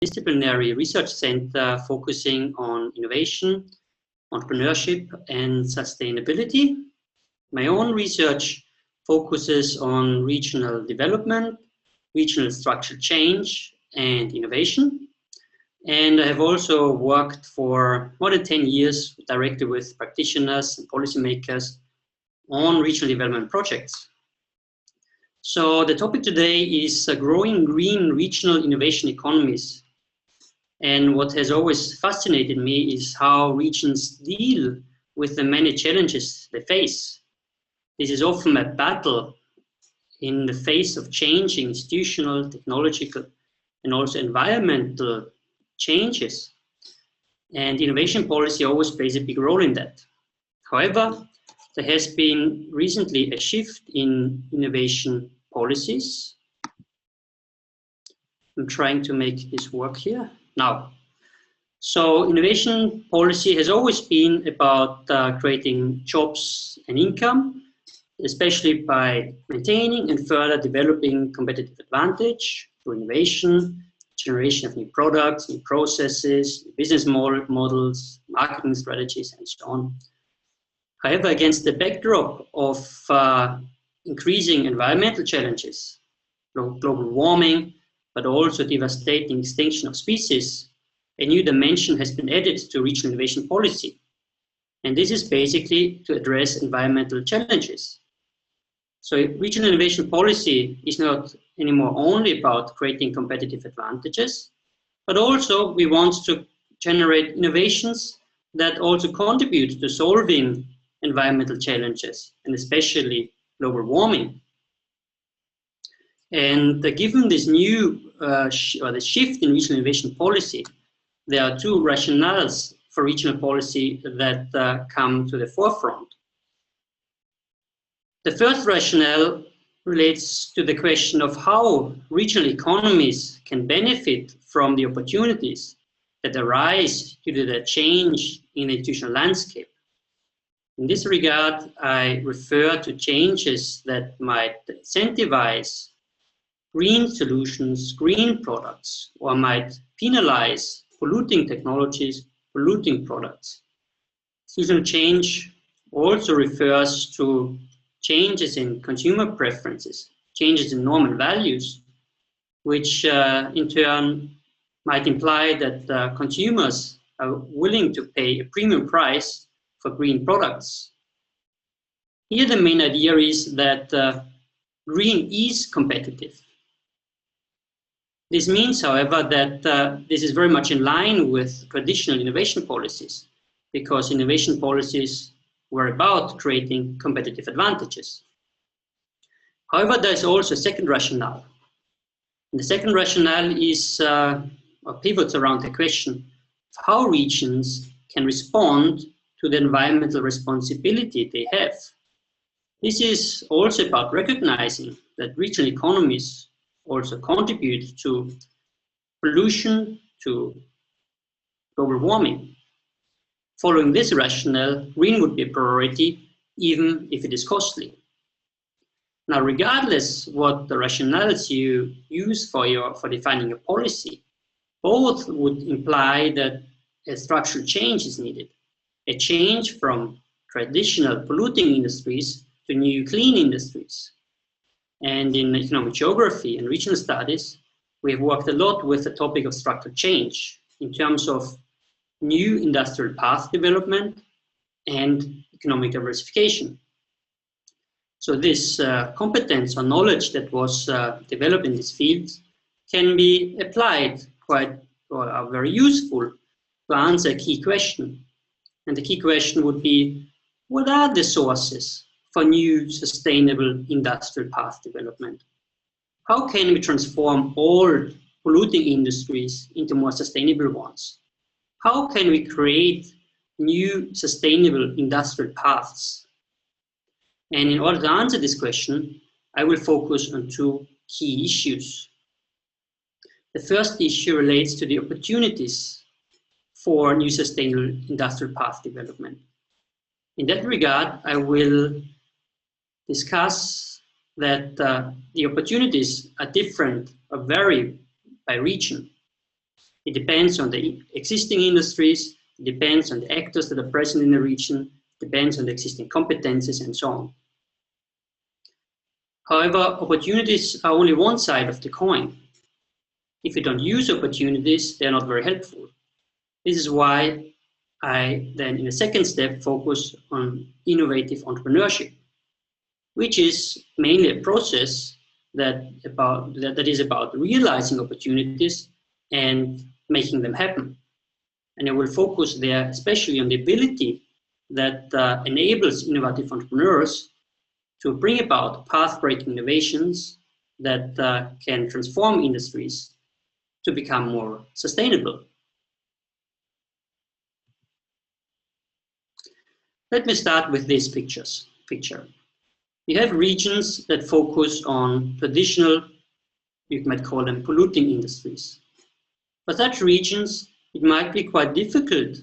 multidisciplinary research center focusing on innovation, entrepreneurship, and sustainability. My own research focuses on regional development, regional structural change, and innovation. And I have also worked for more than 10 years directly with practitioners and policymakers on regional development projects. So the topic today is growing green regional innovation economies. And what has always fascinated me is how regions deal with the many challenges they face. This is often a battle in the face of changing institutional, technological, and also environmental changes. And innovation policy always plays a big role in that. However, there has been recently a shift in innovation policies. I'm trying to make this work here now. So innovation policy has always been about creating jobs and income, especially by maintaining and further developing competitive advantage through innovation, generation of new products, new processes, business models, marketing strategies, and so on. However, against the backdrop of increasing environmental challenges, global warming, but also devastating extinction of species, a new dimension has been added to regional innovation policy. And this is basically to address environmental challenges. So regional innovation policy is not anymore only about creating competitive advantages, but also we want to generate innovations that also contribute to solving environmental challenges, and especially global warming. And given this new or the shift in regional innovation policy, there are two rationales for regional policy that come to the forefront. The first rationale relates to the question of how regional economies can benefit from the opportunities that arise due to the change in the institutional landscape. In this regard, I refer to changes that might incentivize green solutions, green products, or might penalize polluting technologies, polluting products. Seasonal change also refers to changes in consumer preferences, changes in normal values, which in turn might imply that consumers are willing to pay a premium price for green products. Here the main idea is that green is competitive. This means, however, that this is very much in line with traditional innovation policies, because innovation policies were about creating competitive advantages. However, there's also a second rationale. And the second rationale is or pivots around the question of how regions can respond to the environmental responsibility they have. This is also about recognizing that regional economies also contribute to pollution, to global warming. Following this rationale, green would be a priority, even if it is costly. Now, regardless what the rationales you use for defining a policy, both would imply that a structural change is needed, a change from traditional polluting industries to new clean industries. And in economic geography and regional studies, we have worked a lot with the topic of structural change in terms of new industrial path development and economic diversification. So this competence or knowledge that was developed in these fields can be applied are very useful to answer a key question. And the key question would be, what are the sources for new sustainable industrial path development? How can we transform old polluting industries into more sustainable ones? How can we create new sustainable industrial paths? And in order to answer this question, I will focus on two key issues. The first issue relates to the opportunities for new sustainable industrial path development. In that regard, I will discuss that the opportunities are different or vary by region. It depends on the existing industries, it depends on the actors that are present in the region, depends on the existing competences and so on. However, opportunities are only one side of the coin. If you don't use opportunities, they're not very helpful. This is why I then, in the second step, focus on innovative entrepreneurship, which is mainly a process that is about realizing opportunities and making them happen. And I will focus there especially on the ability that enables innovative entrepreneurs to bring about path-breaking innovations that can transform industries to become more sustainable. Let me start with this picture. We have regions that focus on traditional, you might call them polluting industries. For such regions, it might be quite difficult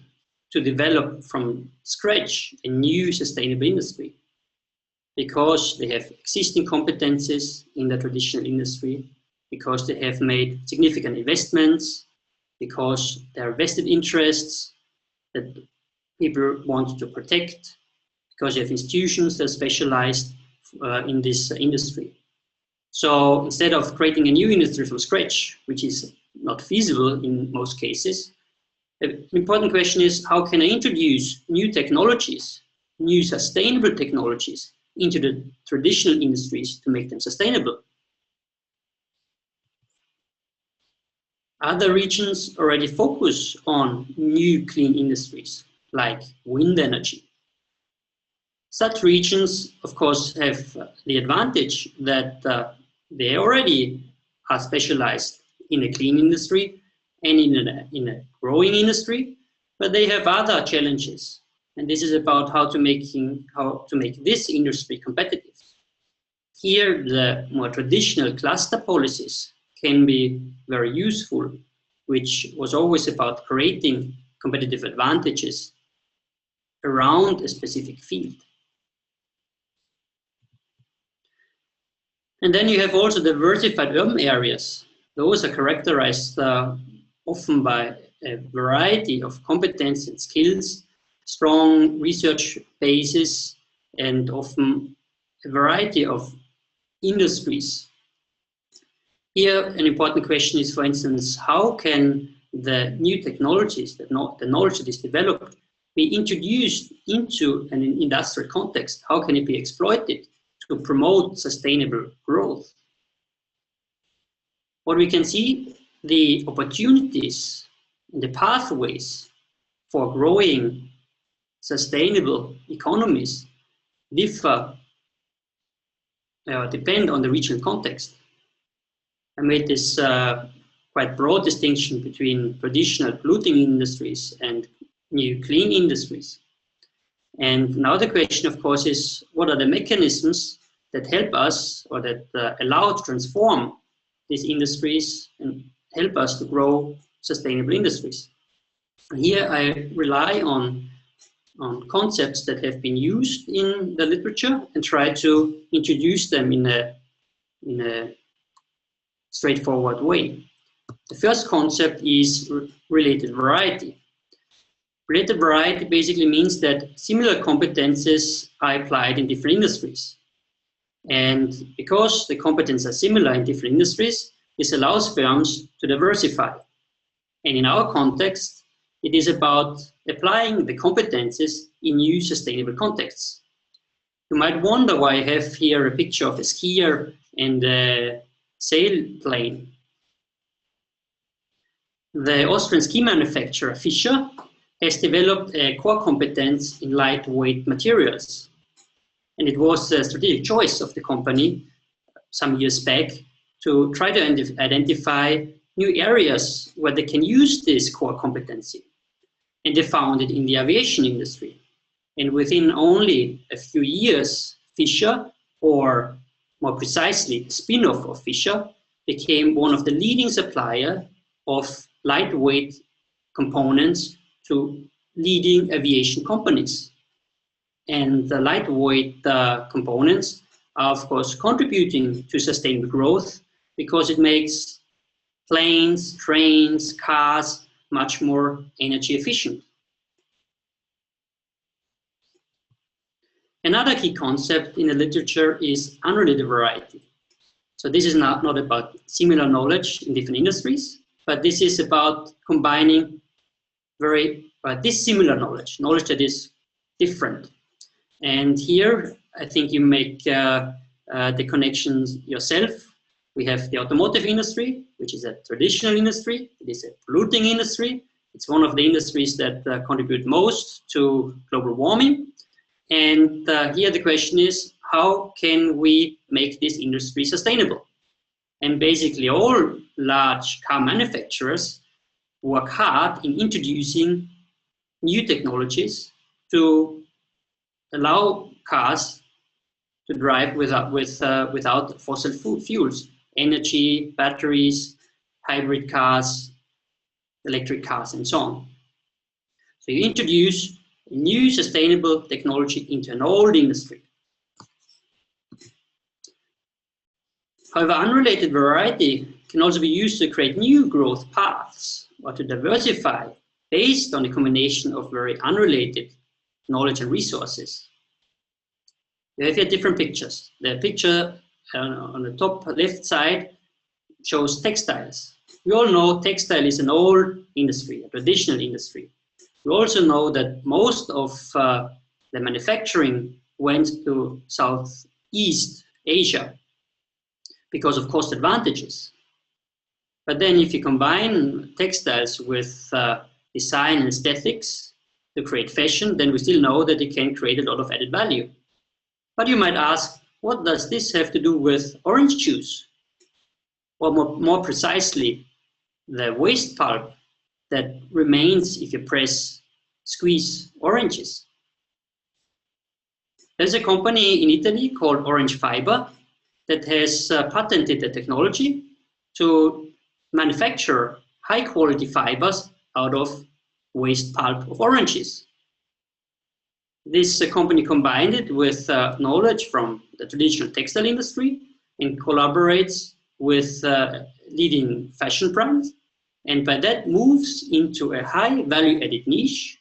to develop from scratch a new sustainable industry because they have existing competences in the traditional industry, because they have made significant investments, because there are vested interests that people want to protect, because you have institutions that are specialized in this industry. So instead of creating a new industry from scratch, which is not feasible in most cases, the important question is, how can I introduce new technologies, new sustainable technologies into the traditional industries to make them sustainable? Other regions already focus on new clean industries, like wind energy. Such regions, of course, have the advantage that they already are specialized in a clean industry and in a growing industry, but they have other challenges. And this is about how to make this industry competitive. Here, the more traditional cluster policies can be very useful, which was always about creating competitive advantages around a specific field. And then you have also diversified urban areas. Those are characterized often by a variety of competence and skills, strong research bases, and often a variety of industries. Here, an important question is, for instance, how can the new technologies, the knowledge that is developed, be introduced into an industrial context? How can it be exploited to promote sustainable growth? What we can see, the opportunities and the pathways for growing sustainable economies depend on the regional context. I made this quite broad distinction between traditional polluting industries and new clean industries. And now the question, of course, is what are the mechanisms that help us or that allow to transform these industries and help us to grow sustainable industries? And here I rely on concepts that have been used in the literature and try to introduce them in a straightforward way. The first concept is related variety. Related variety basically means that similar competences are applied in different industries. And because the competences are similar in different industries, this allows firms to diversify. And in our context, it is about applying the competences in new sustainable contexts. You might wonder why I have here a picture of a skier and a sailplane. The Austrian ski manufacturer Fischer has developed a core competence in lightweight materials. And it was a strategic choice of the company some years back to try to identify new areas where they can use this core competency. And they found it in the aviation industry. And within only a few years, Fischer, or more precisely, a spin-off of Fischer, became one of the leading suppliers of lightweight components to leading aviation companies. And the lightweight components are, of course, contributing to sustainable growth because it makes planes, trains, cars, much more energy efficient. Another key concept in the literature is unrelated variety. So this is not about similar knowledge in different industries, but this is about combining very dissimilar knowledge that is different. And here, I think you make the connections yourself. We have the automotive industry, which is a traditional industry. It is a polluting industry. It's one of the industries that contribute most to global warming. And here the question is, how can we make this industry sustainable? And basically all large car manufacturers work hard in introducing new technologies to allow cars to drive without fossil fuels, energy, batteries, hybrid cars, electric cars, and so on. So you introduce a new sustainable technology into an old industry. However, unrelated variety can also be used to create new growth paths or to diversify based on a combination of very unrelated knowledge and resources. We have here different pictures. The picture on the top left side shows textiles. We all know textile is an old industry, a traditional industry. We also know that most of the manufacturing went to Southeast Asia because of cost advantages. But then if you combine textiles with design and aesthetics to create fashion, then we still know that it can create a lot of added value. But you might ask, what does this have to do with orange juice? Or more precisely, the waste pulp that remains if you squeeze oranges. There's a company in Italy called Orange Fiber that has patented the technology to manufacture high quality fibers out of waste pulp of oranges. This company combined it with knowledge from the traditional textile industry and collaborates with leading fashion brands, and by that moves into a high value added niche,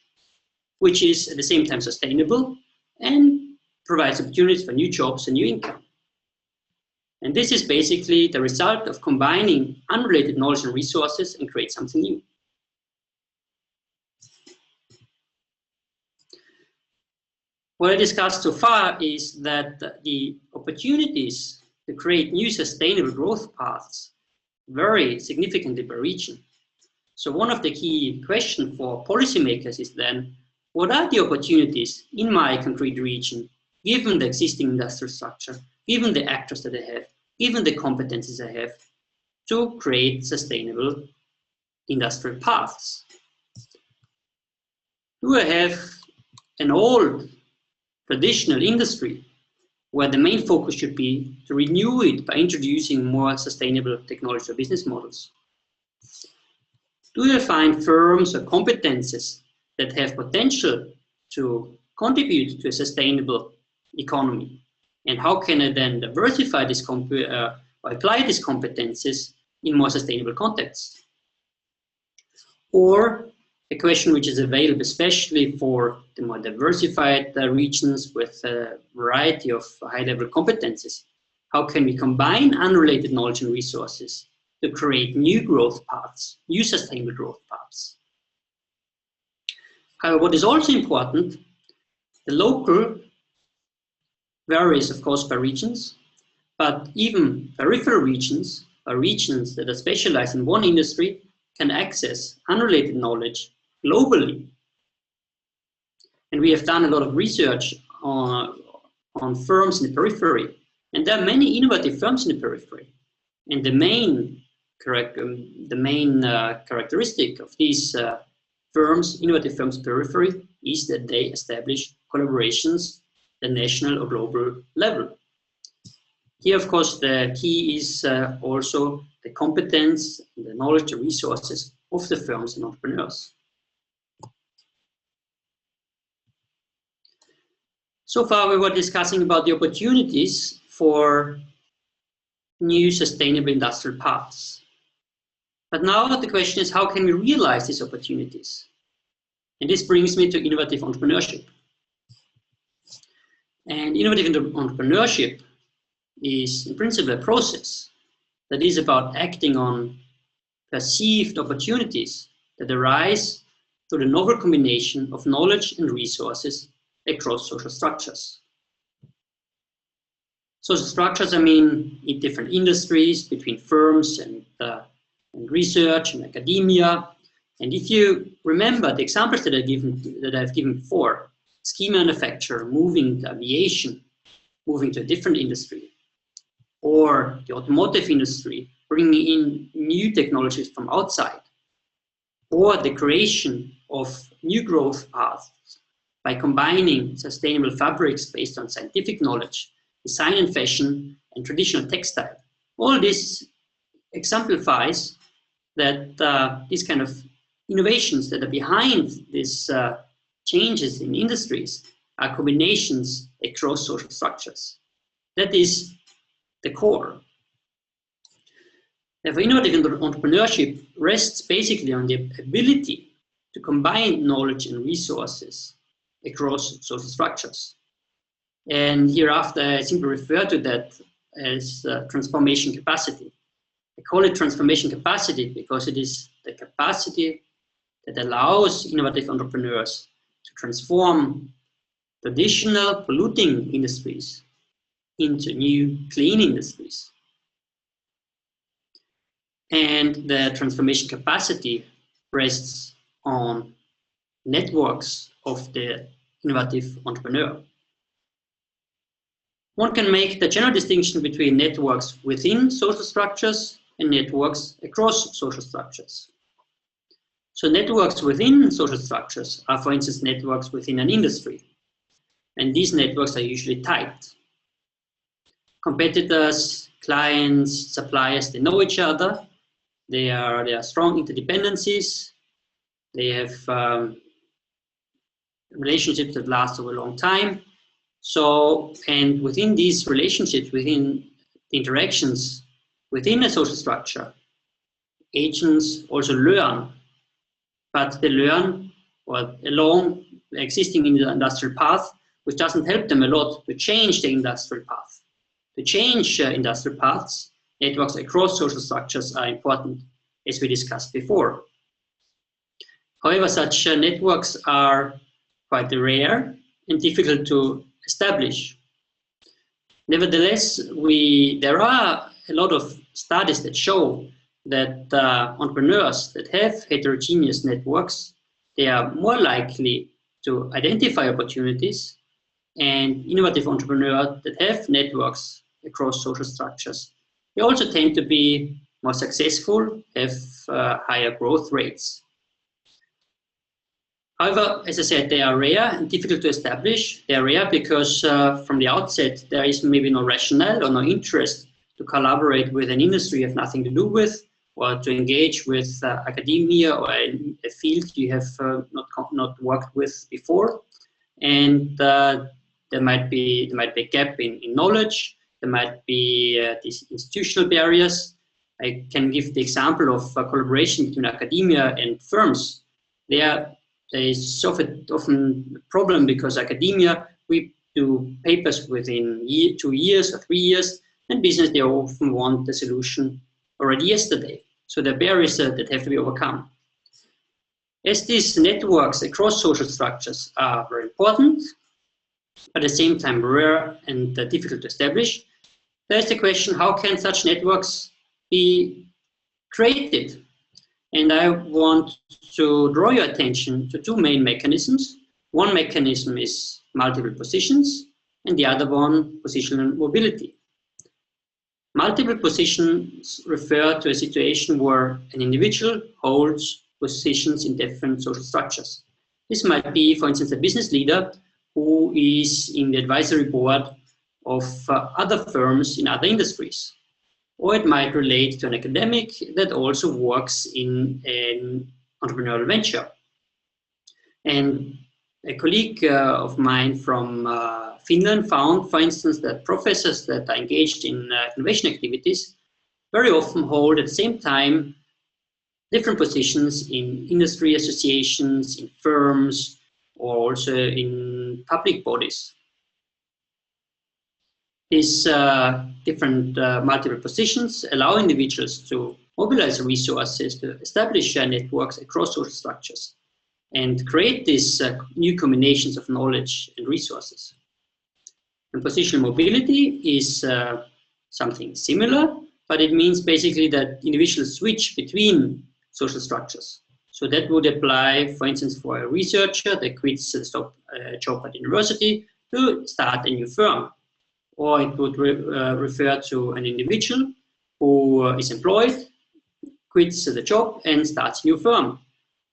which is at the same time sustainable and provides opportunities for new jobs and new income. And this is basically the result of combining unrelated knowledge and resources and create something new. What I discussed so far is that the opportunities to create new sustainable growth paths vary significantly by region. So one of the key questions for policymakers is then, what are the opportunities in my concrete region, given the existing industrial structure, given the actors that I have, given the competencies I have, to create sustainable industrial paths? Do I have an old traditional industry where the main focus should be to renew it by introducing more sustainable technology or business models? Do I find firms or competences that have potential to contribute to a sustainable economy? And how can I then diversify this or apply these competences in more sustainable contexts? Or a question which is available especially for the more diversified regions with a variety of high-level competences. How can we combine unrelated knowledge and resources to create new growth paths, new sustainable growth paths? However, what is also important, the local varies, of course, by regions, but even peripheral regions or regions that are specialized in one industry can access unrelated knowledge globally. And we have done a lot of research on firms in the periphery, and there are many innovative firms in the periphery. And the main characteristic of these innovative firms periphery, is that they establish collaborations at the national or global level. Here, of course, the key is also the competence, the knowledge, the resources of the firms and entrepreneurs. So far, we were discussing about the opportunities for new sustainable industrial paths. But now the question is, how can we realize these opportunities? And this brings me to innovative entrepreneurship. And innovative entrepreneurship is in principle a process that is about acting on perceived opportunities that arise through the novel combination of knowledge and resources across social structures. Social structures, I mean, in different industries, between firms and research and academia. And if you remember the examples that I've given before, ski manufacturer moving to aviation, moving to a different industry, or the automotive industry bringing in new technologies from outside, or the creation of new growth paths by combining sustainable fabrics based on scientific knowledge, design and fashion, and traditional textile. All this exemplifies that these kind of innovations that are behind these changes in industries are combinations across social structures. That is the core. Therefore, innovative entrepreneurship rests basically on the ability to combine knowledge and resources across social structures. And hereafter, I simply refer to that as transformation capacity. I call it transformation capacity because it is the capacity that allows innovative entrepreneurs to transform traditional polluting industries into new clean industries. And the transformation capacity rests on networks of the innovative entrepreneur. One can make the general distinction between networks within social structures and networks across social structures. So networks within social structures are, for instance, networks within an industry. And these networks are usually tight. Competitors, clients, suppliers, they know each other. There are strong interdependencies. They have relationships that last over a long time. So, and within these relationships, within the interactions within a social structure, agents also learn, but they learn along the existing industrial path, which doesn't help them a lot to change the industrial path. To change industrial paths, networks across social structures are important, as we discussed before. However, such networks are quite rare and difficult to establish. Nevertheless, there are a lot of studies that show that entrepreneurs that have heterogeneous networks, they are more likely to identify opportunities, and innovative entrepreneurs that have networks across social structures, they also tend to be more successful, have higher growth rates. However, as I said, they are rare and difficult to establish. They are rare because from the outset, there is maybe no rationale or no interest to collaborate with an industry you have nothing to do with, or to engage with academia or a field you have not worked with before. And there might be a gap in knowledge. There might be these institutional barriers. I can give the example of collaboration between academia and firms. There is often a problem because academia, we do papers within 2 years or 3 years, and business, they often want the solution already yesterday. So there are barriers that have to be overcome. As these networks across social structures are very important, but at the same time rare and difficult to establish, there's the question, how can such networks be created? And I want to draw your attention to two main mechanisms. One mechanism is multiple positions, and the other one, positional mobility. Multiple positions refer to a situation where an individual holds positions in different social structures. This might be, for instance, a business leader who is in the advisory board of other firms in other industries. Or it might relate to an academic that also works in an entrepreneurial venture. And a colleague of mine from Finland found, for instance, that professors that are engaged in innovation activities very often hold at the same time different positions in industry associations, in firms, or also in public bodies. These different multiple positions allow individuals to mobilize resources to establish networks across social structures and create these new combinations of knowledge and resources. And positional mobility is something similar, but it means basically that individuals switch between social structures. So that would apply, for instance, for a researcher that quits a job at university to start a new firm. Or it would refer to an individual who is employed, quits the job and starts a new firm.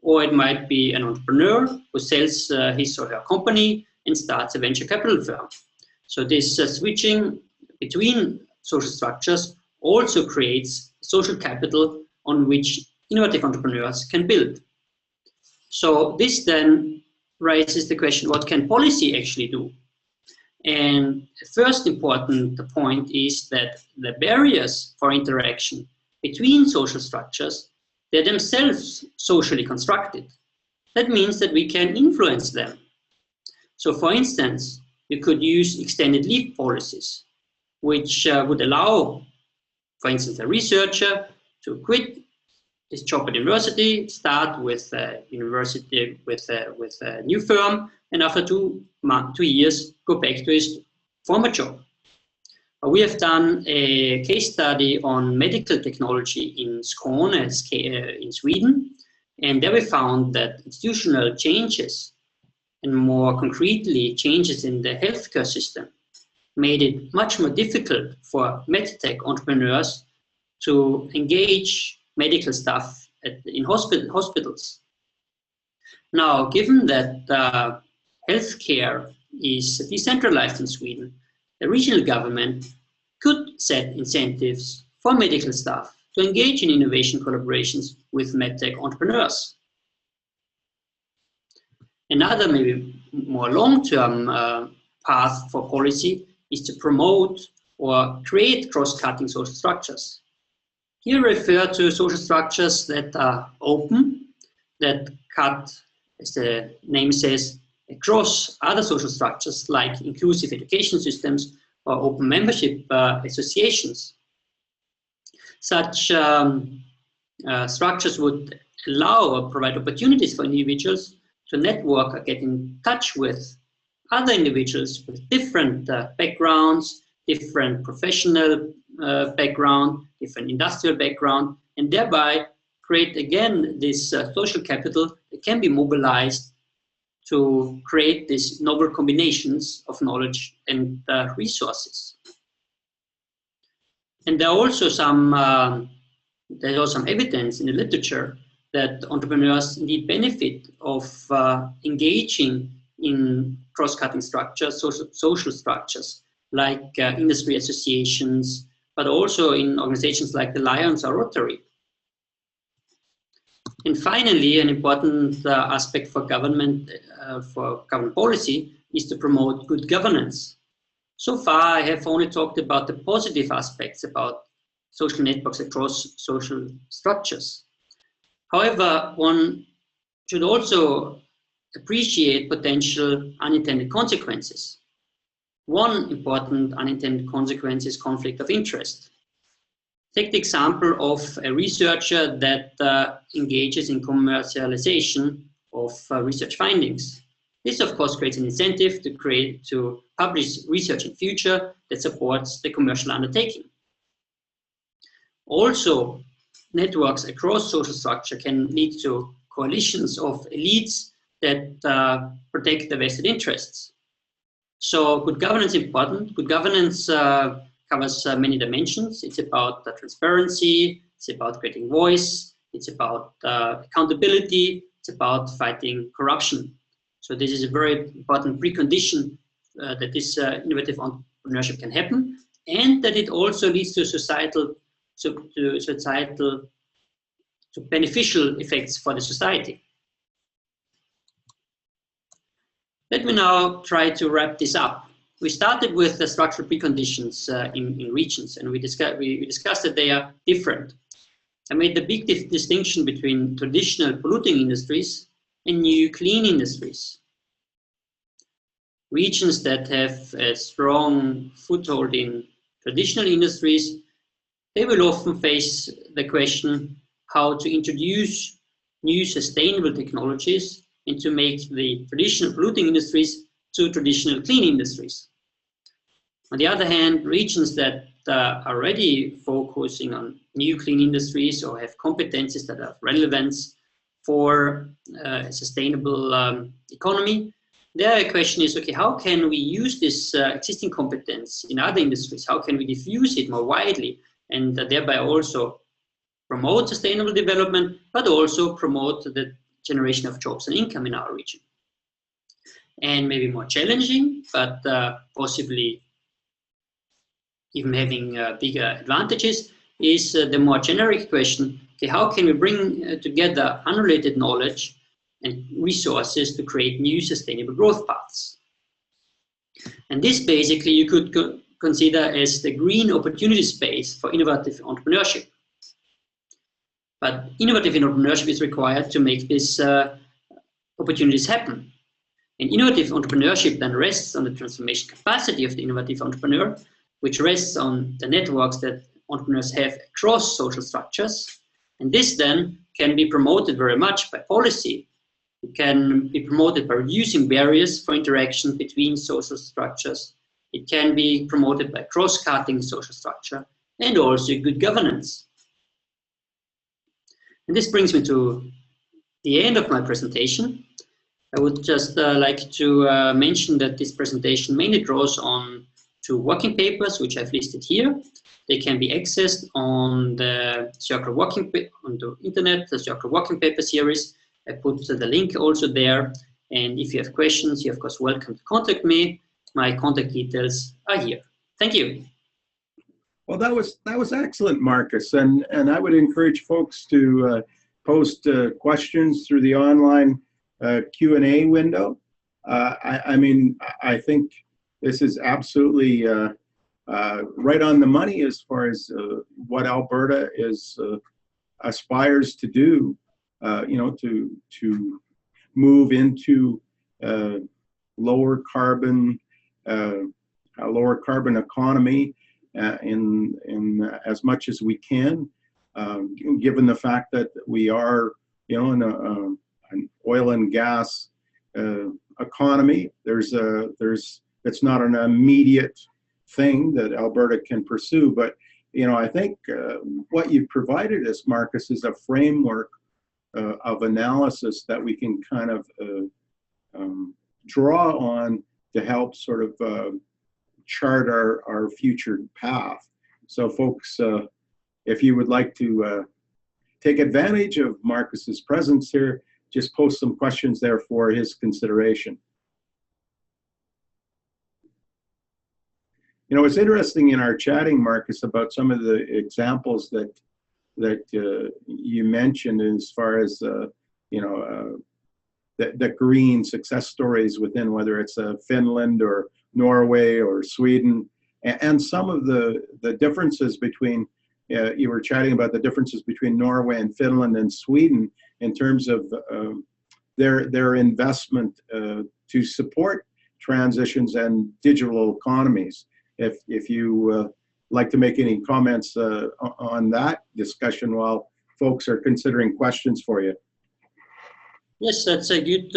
Or it might be an entrepreneur who sells his or her company and starts a venture capital firm. So this switching between social structures also creates social capital on which innovative entrepreneurs can build. So this then raises the question, what can policy actually do? And the first important point is that the barriers for interaction between social structures, they're themselves socially constructed. That means that we can influence them. So for instance, you could use extended leave policies, which would allow, for instance, a researcher to quit his job at university, start with a university with a new firm, and after 2 years go back to his former job. We have done a case study on medical technology in Skåne in Sweden, and there we found that institutional changes, and more concretely changes in the healthcare system, made it much more difficult for medtech entrepreneurs to engage medical staff in hospitals. Now, given that healthcare is decentralized in Sweden, the regional government could set incentives for medical staff to engage in innovation collaborations with medtech entrepreneurs. Another maybe more long-term path for policy is to promote or create cross-cutting social structures. Here refer to social structures that are open, that cut, as the name says, across other social structures like inclusive education systems or open membership associations. Such structures would allow or provide opportunities for individuals to network or get in touch with other individuals with different backgrounds, different professional background, different industrial background, and thereby create again this social capital that can be mobilized to create these novel combinations of knowledge and resources. And there are also some evidence in the literature that entrepreneurs indeed benefit of engaging in cross-cutting structures, social structures, like industry associations, but also in organizations like the Lions or Rotary. And finally, an important aspect for government policy is to promote good governance. So far, I have only talked about the positive aspects about social networks across social structures. However, one should also appreciate potential unintended consequences. One important unintended consequence is conflict of interest. Take the example of a researcher that engages in commercialization of research findings. This, of course, creates an incentive to publish research in future that supports the commercial undertaking. Also, networks across social structure can lead to coalitions of elites that protect the vested interests. So good governance is important. Good governance covers many dimensions. It's about transparency, it's about creating voice, it's about accountability, it's about fighting corruption. So this is a very important precondition that this innovative entrepreneurship can happen, and that it also leads to societal beneficial effects for the society. Let me now try to wrap this up. We started with the structural preconditions in regions, and we discussed that they are different. I made the big distinction between traditional polluting industries and new clean industries. Regions that have a strong foothold in traditional industries, they will often face the question how to introduce new sustainable technologies and to make the traditional polluting industries to traditional clean industries. On the other hand, regions that are already focusing on new clean industries or have competencies that are relevant for a sustainable economy, their question is, okay, how can we use this existing competence in other industries? How can we diffuse it more widely and thereby also promote sustainable development, but also promote the generation of jobs and income in our region? And maybe more challenging, but possibly even having bigger advantages, is the more generic question, okay, how can we bring together unrelated knowledge and resources to create new sustainable growth paths? And this basically you could consider as the green opportunity space for innovative entrepreneurship. But innovative entrepreneurship is required to make these opportunities happen. And innovative entrepreneurship then rests on the transformation capacity of the innovative entrepreneur, which rests on the networks that entrepreneurs have across social structures. And this then can be promoted very much by policy. It can be promoted by reducing barriers for interaction between social structures. It can be promoted by cross-cutting social structure and also good governance. And this brings me to the end of my presentation. I would just like to mention that this presentation mainly draws on 2 working papers, which I've listed here. They can be accessed on the Circular Working on the internet, the Circular Working Paper series. I put the link also there. And if you have questions, you're of course welcome to contact me. My contact details are here. Thank you. Well, that was excellent, Marcus, and I would encourage folks to post questions through the online Q&A window. I mean, I think this is absolutely right on the money as far as what Alberta aspires to do. You know, to move into a lower carbon economy in as much as we can, given the fact that we are, you know, in an oil and gas economy. It's not an immediate thing that Alberta can pursue, but you know, I think what you've provided us, Marcus, is a framework of analysis that we can kind of draw on to help sort of chart our future path. So folks, if you would like to take advantage of Marcus's presence here, just post some questions there for his consideration. You know, it's interesting in our chatting, Marcus, about some of the examples that you mentioned as far as you know, the green success stories within, whether it's Finland or Norway or Sweden, and some of the differences between, you were chatting about the differences between Norway and Finland and Sweden in terms of their investment to support transitions and digital economies. If you like to make any comments on that discussion while folks are considering questions for you. Yes, that's a good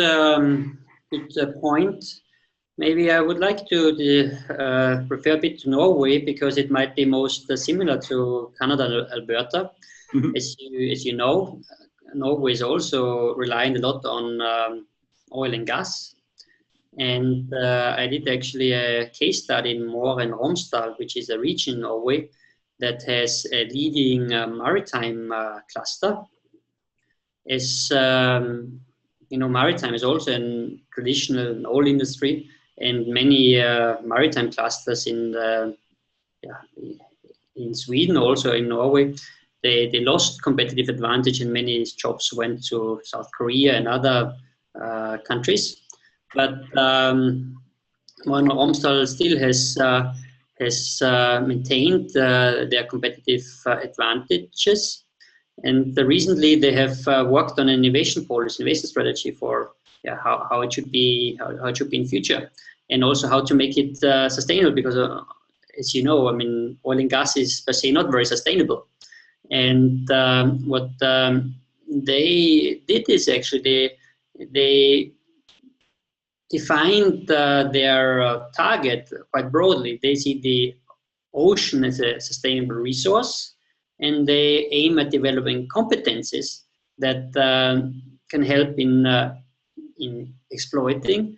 point. Maybe I would like to refer a bit to Norway because it might be most similar to Canada and Alberta. Mm-hmm. As you know, Norway is also relying a lot on oil and gas. And I did actually a case study in Møre and Romsdal, which is a region in Norway that has a leading maritime cluster. As you know, maritime is also a traditional oil industry, and many maritime clusters in Sweden, also in Norway, they lost competitive advantage, and many jobs went to South Korea and other countries. But Møre and Romsdal still has maintained their competitive advantages, And recently they have worked on an innovation policy, innovation strategy for how it should be, how it should be in future, and also how to make it sustainable, because as you know, I mean, oil and gas is per se not very sustainable. And what they did is actually they defined their target quite broadly. They see the ocean as a sustainable resource, and they aim at developing competencies that can help in exploiting,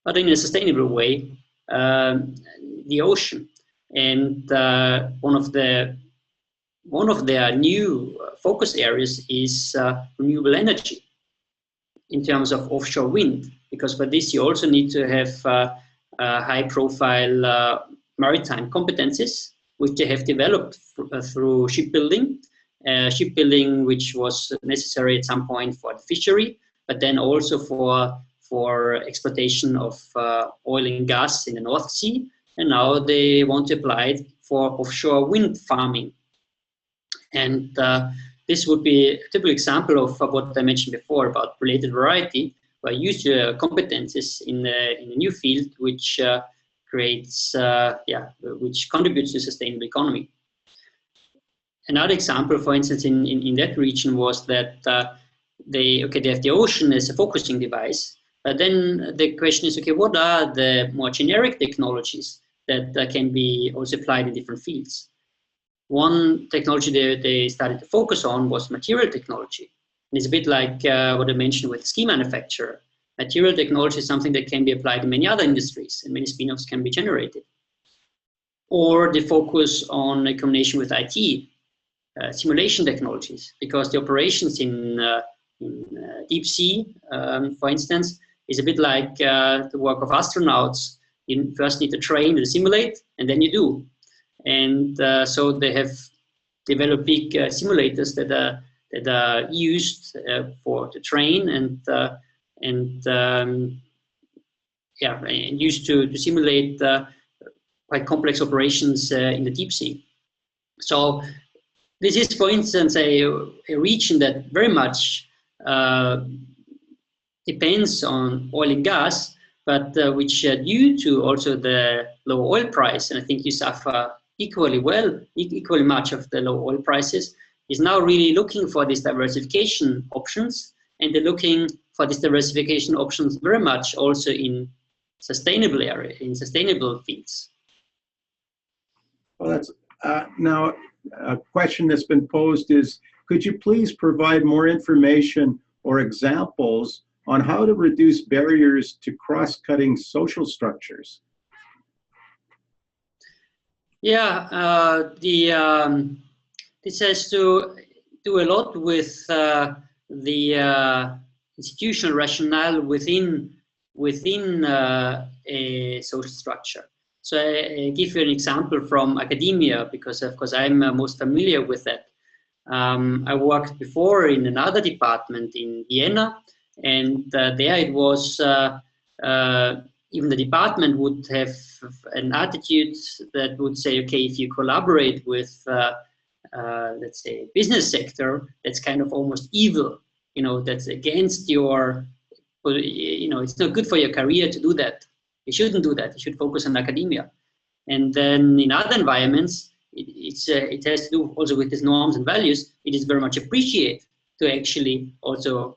but in a sustainable way, the ocean. And one of their new focus areas is renewable energy in terms of offshore wind, because for this you also need to have high-profile maritime competencies, which they have developed through shipbuilding, which was necessary at some point for the fishery, but then also for exploitation of oil and gas in the North Sea, and now they want to apply it for offshore wind farming. And this would be a typical example of what I mentioned before about related variety, where you use your competences in a new field, which creates, which contributes to sustainable economy. Another example, for instance, in that region was that they have the ocean as a focusing device, but then the question is, okay, what are the more generic technologies that can be also applied in different fields? One technology they started to focus on was material technology. And it's a bit like what I mentioned with ski manufacturer. Material technology is something that can be applied in many other industries, and many spin-offs can be generated. Or they focus on a combination with IT, simulation technologies, because the operations in deep sea, for instance, is a bit like the work of astronauts. You first need to train and simulate, and then you do. And so they have developed big simulators that are used to train and used to simulate quite complex operations in the deep sea. So this is, for instance, a region that very much depends on oil and gas, but which due to also the low oil price, and I think you suffer equally much of the low oil prices, is now really looking for these diversification options, and they're looking for these diversification options very much also in sustainable fields. Well, that's now a question that's been posed is, could you please provide more information or examples on how to reduce barriers to cross-cutting social structures? Yeah, this has to do a lot with the institutional rationale within a social structure. So I give you an example from academia, because of course I'm most familiar with that. I worked before in another department in Vienna, and there it was even the department would have an attitude that would say, okay, if you collaborate with, let's say, business sector, that's kind of almost evil. You know, that's against your, you know, it's not good for your career to do that. You shouldn't do that. You should focus on academia. And then in other environments, it has to do also with these norms and values. It is very much appreciated to actually also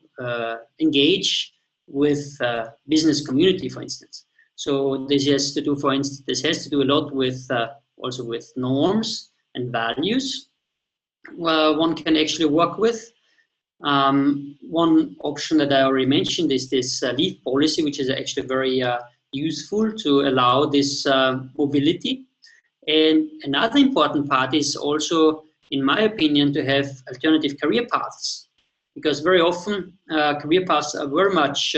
engage with business community, for instance. So this has to do, for instance, this has to do a lot with also with norms and values one can actually work with. One option that I already mentioned is this leave policy, which is actually very useful to allow this mobility. And another important part is also, in my opinion, to have alternative career paths, because very often career paths are very much,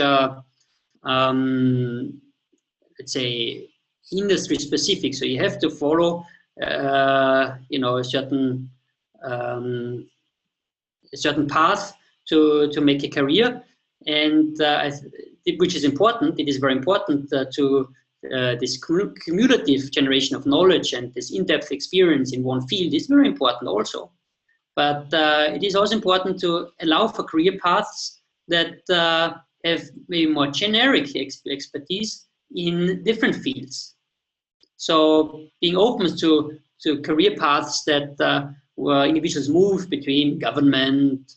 let's say, industry specific. So you have to follow, you know, a certain path to make a career, and which is important. It is very important to this cumulative generation of knowledge and this in-depth experience in one field is very important also. But it is also important to allow for career paths that have maybe more generic expertise in different fields. So being open to career paths that where individuals move between government,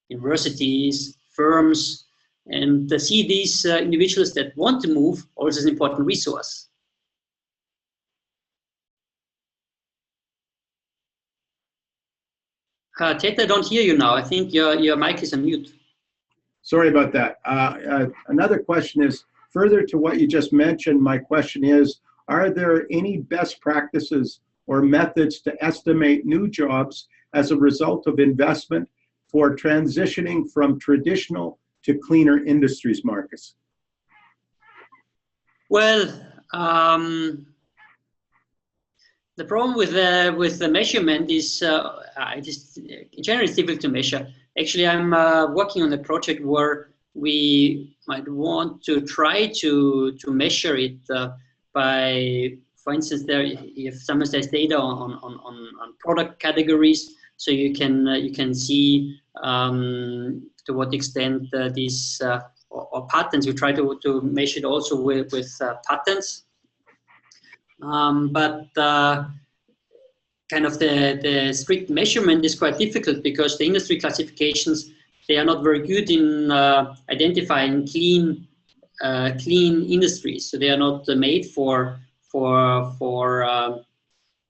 universities, firms, and see these individuals that want to move also as an important resource. Ted, I don't hear you now. I think your mic is on mute. Sorry about that. Another question is, further to what you just mentioned, my question is, are there any best practices or methods to estimate new jobs as a result of investment for transitioning from traditional to cleaner industries, Marcus? Well, the problem with the measurement is it is generally difficult to measure. Actually, I'm working on a project where we might want to try to measure it by, for instance, if someone says data on product categories, so you can see to what extent these or patents. We try to measure it also with patents. But kind of the strict measurement is quite difficult because the industry classifications, they are not very good in identifying clean industries. So they are not made for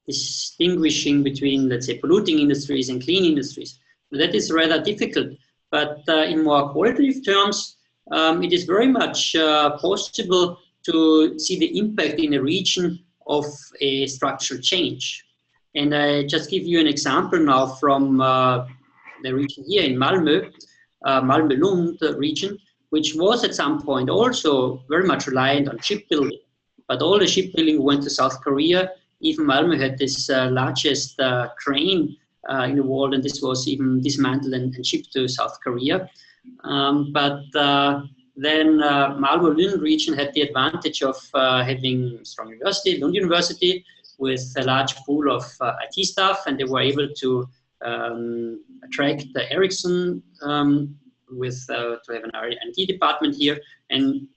distinguishing between, let's say, polluting industries and clean industries. So that is rather difficult. But in more qualitative terms, it is very much possible to see the impact in a region of a structural change. And I just give you an example now from the region here in Malmö, Malmö-Lund region, which was at some point also very much reliant on shipbuilding. But all the shipbuilding went to South Korea. Even Malmö had this largest crane in the world, and this was even dismantled and shipped to South Korea. Then Malmö-Lund region had the advantage of having a strong university, Lund University, with a large pool of IT staff, and they were able to attract Ericsson with to have an R&D department here, and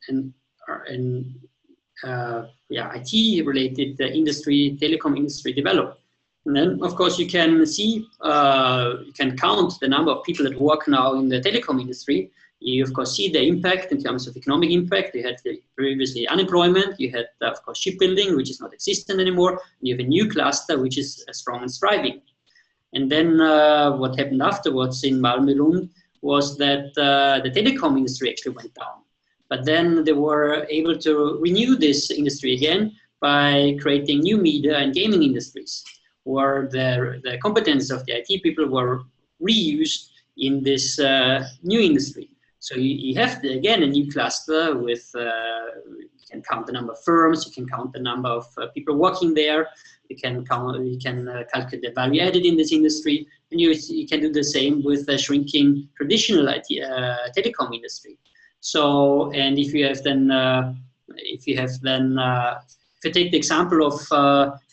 IT-related industry, telecom industry developed. And then, of course, you can see, you can count the number of people that work now in the telecom industry. You, of course, see the impact in terms of economic impact. You had previously unemployment. You had, of course, shipbuilding, which is not existent anymore. And you have a new cluster, which is strong and thriving. And then what happened afterwards in Malmö-Lund was that the telecom industry actually went down. But then they were able to renew this industry again by creating new media and gaming industries, where the competence of the IT people were reused in this new industry. So you have, again, a new cluster with, you can count the number of firms, you can count the number of people working there, you can calculate the value added in this industry, and you can do the same with the shrinking traditional IT, telecom industry. So, and if you take the example of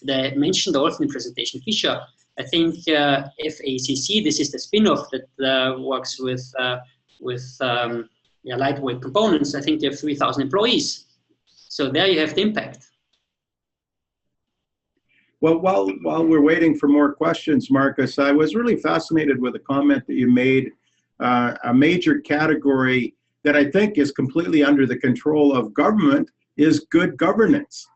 the mentioned also in the presentation, Fisher, I think FACC, this is the spin-off that works with lightweight components. I think they have 3,000 employees. So there you have the impact. Well, while we're waiting for more questions, Marcus, I was really fascinated with a comment that you made, a major category that I think is completely under the control of government is good governance.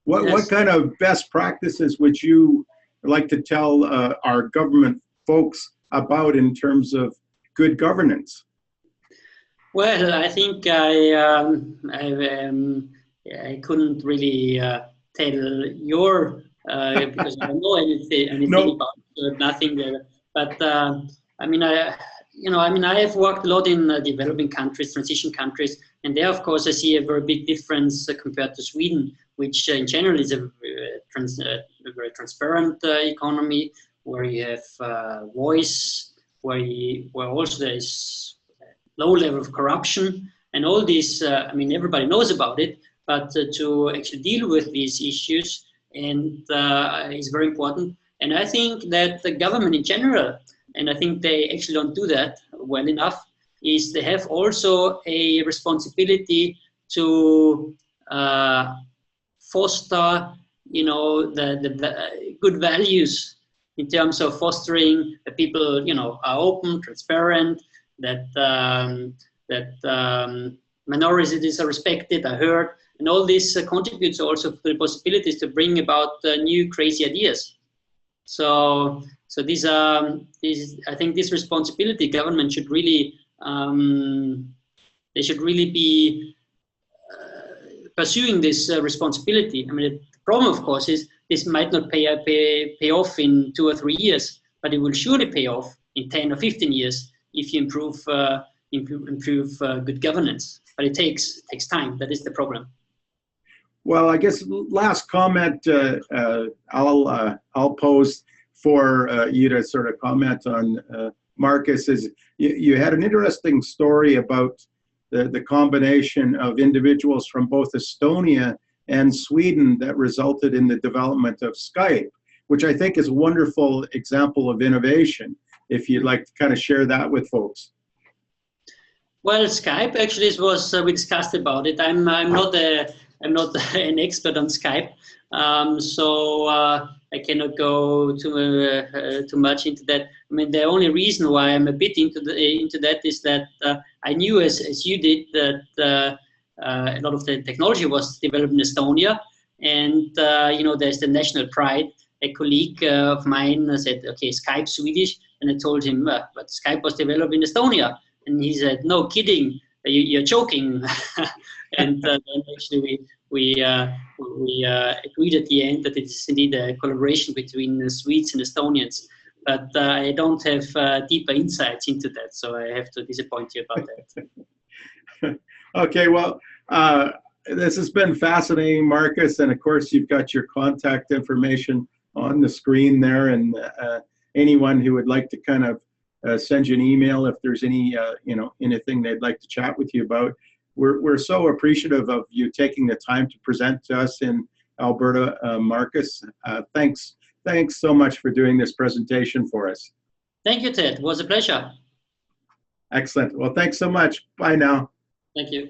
What kind of best practices would you like to tell our government folks about in terms of good governance? Well, I think I couldn't really tell your because I don't know anything about nothing there. But I mean, I have worked a lot in developing countries, transition countries, and there, of course, I see a very big difference compared to Sweden, which in general is a very transparent economy, where you have voice, where also there is low level of corruption, and all this. I mean, everybody knows about it, but to actually deal with these issues and is very important. And I think that the government in general and I think they actually don't do that well enough, is they have also a responsibility to foster, the good values in terms of fostering that people, are open, transparent, that minorities are respected, are heard, and all this contributes also to the possibilities to bring about new crazy ideas. So these I think this responsibility, government should really, they should really be pursuing this responsibility. I mean, the problem, of course, is this might not pay off in 2 or 3 years, but it will surely pay off in 10 or 15 years if you improve good governance. But it takes time. That is the problem. Well, I guess last comment I'll pose for you to sort of comment on, Marcus, is you had an interesting story about the combination of individuals from both Estonia and Sweden that resulted in the development of Skype, which I think is a wonderful example of innovation. If you'd like to kind of share that with folks. Well, Skype actually was we discussed about it. I'm not an expert on Skype, so I cannot go too much into that. I mean, the only reason why I'm a bit into that is that I knew, as you did, that a lot of the technology was developed in Estonia, and there's the national pride. A colleague of mine said, "Okay, Skype Swedish," and I told him, "But Skype was developed in Estonia," and he said, "No kidding, you're joking." And then actually we agreed at the end that it is indeed a collaboration between the Swedes and Estonians. But I don't have deeper insights into that, so I have to disappoint you about that. Okay, well, this has been fascinating, Marcus, and of course you've got your contact information on the screen there, and anyone who would like to kind of send you an email if there's any anything they'd like to chat with you about. We're so appreciative of you taking the time to present to us in Alberta, Marcus. Thanks so much for doing this presentation for us. Thank you, Ted. It was a pleasure. Excellent. Well, thanks so much. Bye now. Thank you.